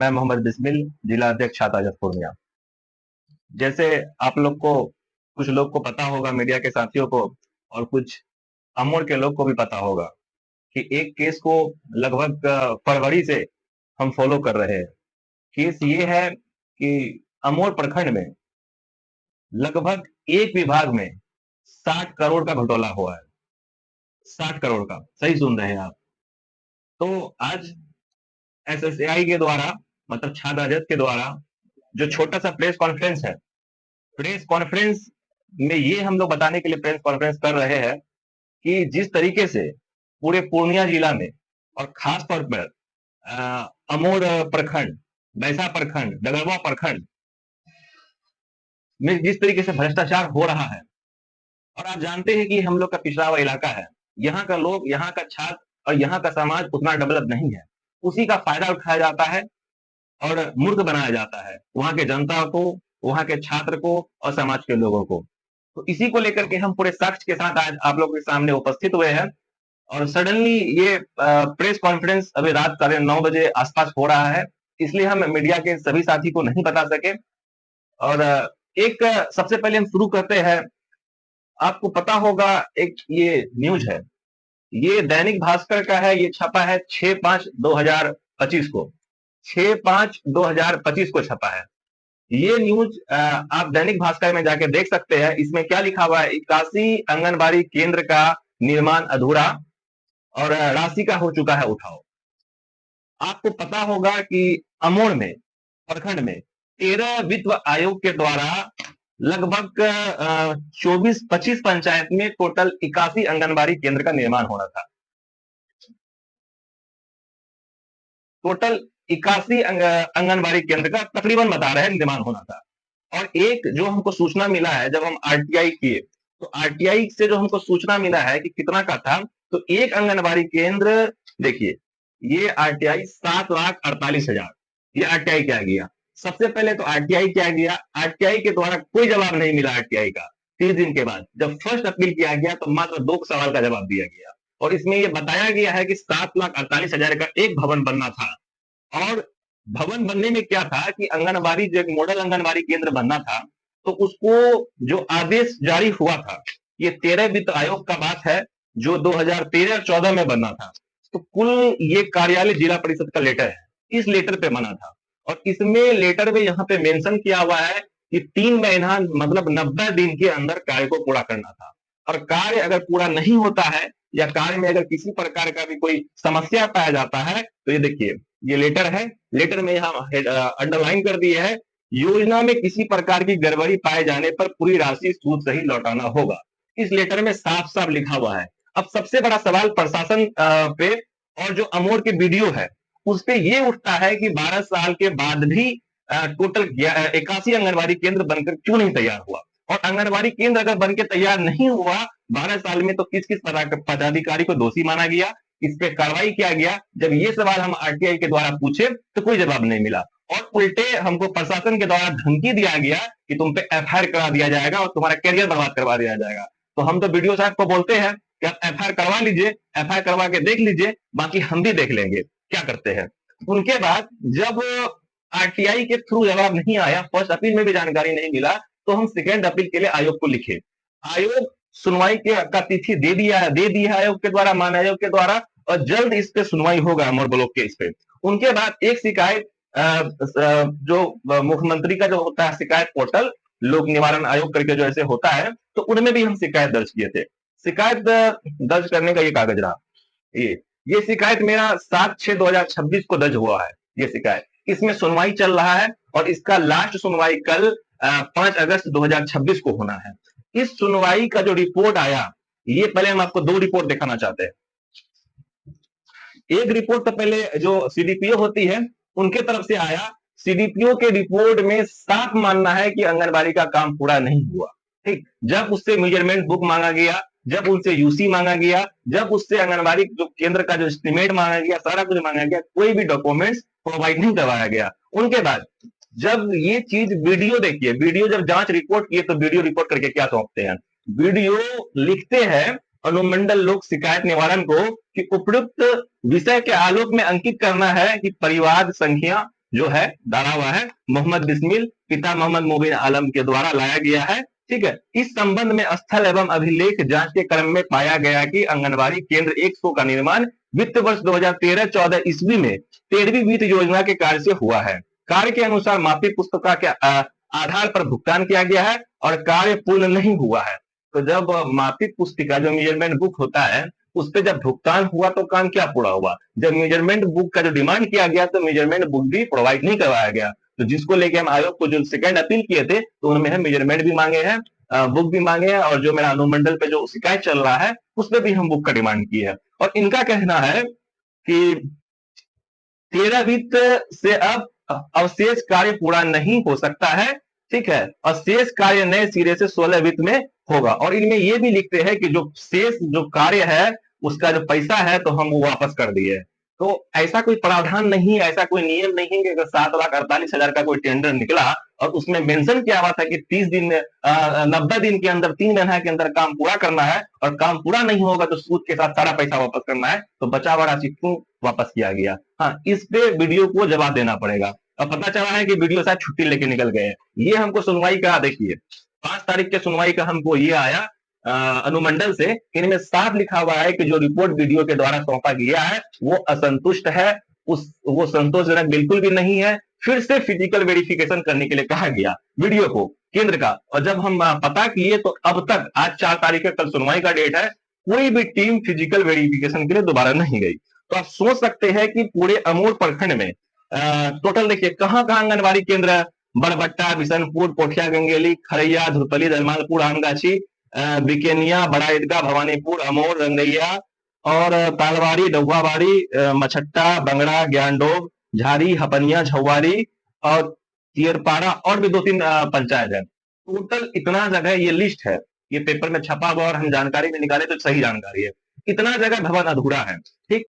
मैं मोहम्मद बिस्मिल, जिला अध्यक्ष छाता जस पूर्णिया। जैसे आप लोग को, कुछ लोग को पता होगा, मीडिया के साथियों को और कुछ अमोर के लोग को भी पता होगा कि एक केस को लगभग फरवरी से हम फॉलो कर रहे हैं। केस ये है कि अमोर प्रखंड में लगभग एक विभाग में 60 करोड़ का घोटाला हुआ है। 60 करोड़ का, सही सुन रहे हैं आप। तो आज एसएसएआई के द्वारा, मतलब छात्र राजद के द्वारा जो छोटा सा प्रेस कॉन्फ्रेंस है, प्रेस कॉन्फ्रेंस में ये हम लोग बताने के लिए प्रेस कॉन्फ्रेंस कर रहे हैं कि जिस तरीके से पूरे पूर्णिया जिला में और खास तौर पर अमोर प्रखंड, बैसा प्रखंड, डगरवा प्रखंड में जिस तरीके से भ्रष्टाचार हो रहा है, और आप जानते हैं कि हम लोग का पिछड़ा हुआ इलाका है, यहाँ का लोग, यहाँ का छात्र और यहाँ का समाज उतना डेवलप नहीं है। उसी का फायदा उठाया जाता है और मूर्ख बनाया जाता है वहां के जनता को, वहां के छात्र को और समाज के लोगों को। तो इसी को लेकर के हम पूरे साक्ष्य के साथ आज आप लोगों के सामने उपस्थित हुए हैं। और सडनली ये प्रेस कॉन्फ्रेंस अभी रात 9:30 आसपास हो रहा है, इसलिए हम मीडिया के सभी साथी को नहीं बता सके। और एक सबसे पहले हम शुरू करते हैं। आपको पता होगा, एक ये न्यूज है, ये दैनिक भास्कर का है, ये छपा है 6/5/2025 को, 6/5/2025 को छपा है ये न्यूज। आप दैनिक भास्कर में जाके देख सकते हैं। इसमें क्या लिखा हुआ है, 81 आंगनबाड़ी केंद्र का निर्माण अधूरा और राशि का हो चुका है उठाव। आपको पता होगा कि अमोर में, प्रखंड में 13 वित्त आयोग के द्वारा लगभग 24-25 पंचायत में टोटल 81 आंगनबाड़ी केंद्र का निर्माण होना था। टोटल 81 आंगनबाड़ी केंद्र का तकरीबन बता रहे हैं निर्माण होना था। और एक जो हमको सूचना मिला है, जब हम आरटीआई किए तो आरटीआई से जो हमको सूचना मिला है कि कितना का था, तो एक आंगनबाड़ी केंद्र, देखिए ये आरटीआई 7,48,000, ये आरटीआई क्या गया। सबसे पहले तो आरटीआई क्या गया, आरटीआई के द्वारा कोई जवाब नहीं मिला आरटीआई का। 30 दिन के बाद जब फर्स्ट अपील किया गया तो मात्र 2 सवाल का जवाब दिया गया, और इसमें यह बताया गया है कि 7,48,000 का एक भवन बनना था। और भवन बनने में क्या था कि आंगनबाड़ी, जो एक मॉडल आंगनबाड़ी केंद्र बनना था, तो उसको जो आदेश जारी हुआ था, ये 13 वित्त आयोग का बात है, जो 2013 और 14 में बनना था। तो कुल ये कार्यालय जिला परिषद का लेटर है, इस लेटर पे बना था। और इसमें लेटर में यहाँ पे मेंशन किया हुआ है कि 3 महीना, मतलब 90 दिन के अंदर कार्य को पूरा करना था। और कार्य अगर पूरा नहीं होता है या कार्य में अगर किसी प्रकार का भी कोई समस्या पाया जाता है, तो ये देखिए, ये लेटर है, लेटर में यहाँ अंडरलाइन कर दिया है, योजना में किसी प्रकार की गड़बड़ी पाए जाने पर पूरी राशि सूद सही लौटाना होगा। इस लेटर में साफ साफ लिखा हुआ है। अब सबसे बड़ा सवाल प्रशासन पे और जो अमोर के वीडियो है उस पे ये उठता है कि 12 साल के बाद भी टोटल 81 आंगनबाड़ी केंद्र बनकर क्यों नहीं तैयार हुआ। और आंगनबाड़ी केंद्र अगर बनकर तैयार नहीं हुआ 12 साल में, तो किस किस पदाधिकारी को दोषी माना गया, इस पे कार्रवाई किया गया। जब ये सवाल हम आरटीआई के द्वारा पूछे तो कोई जवाब नहीं मिला, और उल्टे हमको प्रशासन के द्वारा धमकी दिया गया कि तुम पे एफआईआर करा दिया जाएगा और तुम्हारा करियर बर्बाद करवा दिया जाएगा। तो हम तो वीडियो साहब को बोलते हैं कि आप एफआईआर करवा लीजिए, एफआईआर करवा के देख लीजिए, बाकी हम भी देख लेंगे क्या करते हैं। उनके बाद जब आरटीआई के थ्रू जवाब नहीं आया, फर्स्ट अपील में भी जानकारी नहीं मिला, तो हम सेकेंड अपील के लिए आयोग को लिखे। आयोग सुनवाई का तिथि दे दी है आयोग के द्वारा, मान आयोग के द्वारा, और जल्द इस पे सुनवाई होगा अमर ब्लॉक के इस पे। उनके बाद एक शिकायत जो मुख्यमंत्री का जो होता है शिकायत पोर्टल, लोक निवारण आयोग करके जो ऐसे होता है, तो उनमें भी हम शिकायत दर्ज किए थे। शिकायत दर्ज करने का ये कागज रहा, ये शिकायत मेरा 7/6/2026 को दर्ज हुआ है ये शिकायत। इसमें सुनवाई चल रहा है और इसका लास्ट सुनवाई कल 5 अगस्त 2026 को होना है। इस सुनवाई का जो रिपोर्ट आया, ये पहले हम आपको 2 रिपोर्ट दिखाना चाहते हैं। एक रिपोर्ट तो पहले जो सीडीपीओ होती है उनके तरफ से आया। सीडीपीओ के रिपोर्ट में साफ मानना है कि आंगनबाड़ी का काम पूरा नहीं हुआ। ठीक, जब उससे मेजरमेंट बुक मांगा गया, जब उनसे यूसी मांगा गया, जब उससे आंगनबाड़ी जो केंद्र का जो एस्टिमेट मांगा गया, सारा कुछ मांगा गया, कोई भी डॉक्यूमेंट्स प्रोवाइड नहीं करवाया गया। उनके बाद जब ये चीज, वीडियो देखिए, वीडियो जब जांच रिपोर्ट किए तो वीडियो रिपोर्ट करके क्या सौंपते हैं, वीडियो लिखते हैं अनुमंडल लोक शिकायत निवारण को कि उपयुक्त विषय के आलोक में अंकित करना है कि परिवार संख्या जो है डाला हुआ है मोहम्मद बिस्मिल पिता मोहम्मद मोबिन आलम के द्वारा लाया गया है। ठीक है, इस संबंध में स्थल एवं अभिलेख जांच के क्रम में पाया गया कि आंगनबाड़ी केंद्र 100 का निर्माण वित्त वर्ष 2013-14 ईस्वी में 13वीं वित्त योजना के कार्य से हुआ है। कार्य के अनुसार मापी पुस्तिका के आधार पर भुगतान किया गया है और कार्य पूर्ण नहीं हुआ है। तो जब मापी पुस्तिका जो मेजरमेंट बुक होता है उस पर जब भुगतान हुआ तो काम क्या पूरा हुआ? जब मेजरमेंट बुक का जो डिमांड किया गया तो मेजरमेंट बुक भी प्रोवाइड नहीं करवाया गया। तो जिसको लेके हम आयोग को जो सेकंड अपील किए थे तो उनमें मेजरमेंट भी मांगे हैं, बुक भी मांगे हैं, और जो मेरा अनुमंडल पे जो शिकायत चल रहा है उसमें भी हम बुक का डिमांड की है। और इनका कहना है कि 13 वित्त से अब अवशेष कार्य पूरा नहीं हो सकता है। ठीक है, और शेष कार्य नए सिरे से 16 वित्त में होगा। और इनमें ये भी लिखते हैं कि जो शेष जो कार्य है उसका जो पैसा है तो हम वो वापस कर दिए। तो ऐसा कोई प्रावधान नहीं है, ऐसा कोई नियम नहीं है कि अगर 7,48,000 का कोई टेंडर निकला और उसमें मेंशन किया हुआ था कि 30 दिन 90 दिन के अंदर 3 महीना के अंदर काम पूरा करना है और काम पूरा नहीं होगा तो सूद के साथ सारा पैसा वापस करना है, तो बचा हुआ राशि क्यों वापस किया गया? हाँ, इस पे वीडियो को जवाब देना पड़ेगा। अब पता चला है कि वीडियो शायद छुट्टी लेके निकल गए। ये हमको सुनवाई का, देखिए 5 तारीख के सुनवाई का हमको ये आया अनुमंडल से, इनमें साफ लिखा हुआ है कि जो रिपोर्ट वीडियो के द्वारा सौंपा गया है वो असंतुष्ट है, वो संतोषजनक बिल्कुल भी नहीं है। फिर से फिजिकल वेरिफिकेशन करने के लिए कहा गया वीडियो को केंद्र का। और जब हम पता किए तो अब तक, आज 4 तारीख है, कल सुनवाई का डेट है, कोई भी टीम फिजिकल वेरिफिकेशन के लिए दोबारा नहीं गई। तो आप सोच सकते हैं कि पूरे अमोर प्रखंड में टोटल देखिए कहां कहां आंगनबाड़ी केंद्र, बड़बट्टा, बिशनपुर, पोठिया गंगेली, खरैया, धुरपली, दलमालपुर, आमगाछी, बिकेनिया, बड़ा ईदगाह, भवानीपुर, अमोर, रंगैया और तालवाड़ी, डहुआबाड़ी, मछट्टा, बंगड़ा, ज्ञानडोब, झारी, हपनिया, झौवारी और तियरपाड़ा और भी 2-3 पंचायत है। टोटल इतना जगह, ये लिस्ट है, ये पेपर में छपा हुआ और हम जानकारी में निकाले तो सही जानकारी है, इतना जगह भवन अधूरा है। ठीक।